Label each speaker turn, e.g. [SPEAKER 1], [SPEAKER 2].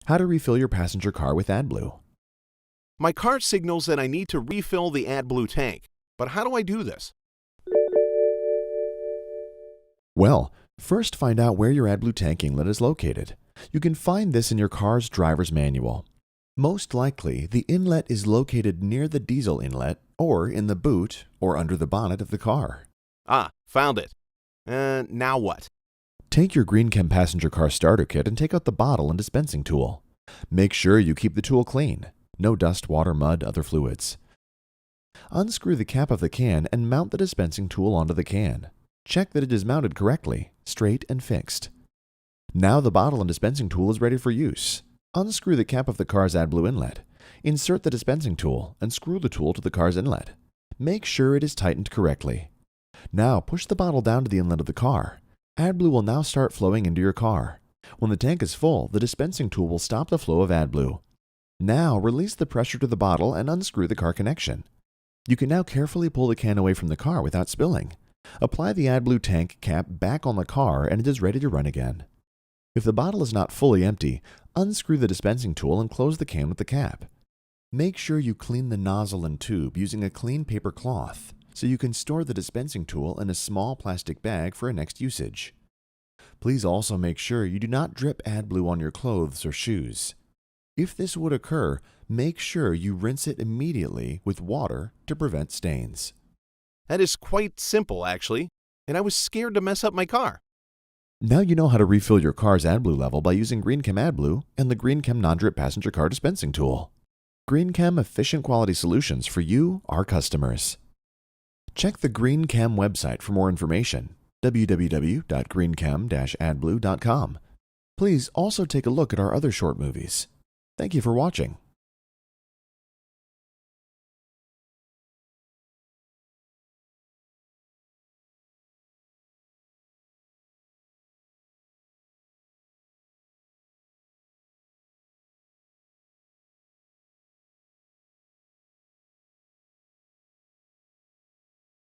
[SPEAKER 1] How to refill your passenger car with AdBlue.
[SPEAKER 2] My car signals that I need to refill the AdBlue tank, but how do I do this?
[SPEAKER 1] Well, first find out where your AdBlue tank inlet is located. You can find this in your car's driver's manual. Most likely, the inlet is located near the diesel inlet or in the boot or under the bonnet of the car.
[SPEAKER 2] Ah, found it. Now what?
[SPEAKER 1] Take your GreenChem passenger car starter kit and take out the bottle and dispensing tool. Make sure you keep the tool clean. No dust, water, mud, other fluids. Unscrew the cap of the can and mount the dispensing tool onto the can. Check that it is mounted correctly, straight and fixed. Now the bottle and dispensing tool is ready for use. Unscrew the cap of the car's AdBlue inlet. Insert the dispensing tool and screw the tool to the car's inlet. Make sure it is tightened correctly. Now push the bottle down to the inlet of the car. AdBlue will now start flowing into your car. When the tank is full, the dispensing tool will stop the flow of AdBlue. Now release the pressure to the bottle and unscrew the car connection. You can now carefully pull the can away from the car without spilling. Apply the AdBlue tank cap back on the car and it is ready to run again. If the bottle is not fully empty, unscrew the dispensing tool and close the can with the cap. Make sure you clean the nozzle and tube using a clean paper cloth so you can store the dispensing tool in a small plastic bag for a next usage. Please also make sure you do not drip AdBlue on your clothes or shoes. If this would occur, make sure you rinse it immediately with water to prevent stains.
[SPEAKER 2] That is quite simple, actually, and I was scared to mess up my car.
[SPEAKER 1] Now you know how to refill your car's AdBlue level by using GreenChem AdBlue and the GreenChem non-drip passenger car dispensing tool. GreenChem efficient quality solutions for you, our customers. Check the GreenChem website for more information, www.greenchem-adblue.com. Please also take a look at our other short movies. Thank you for watching.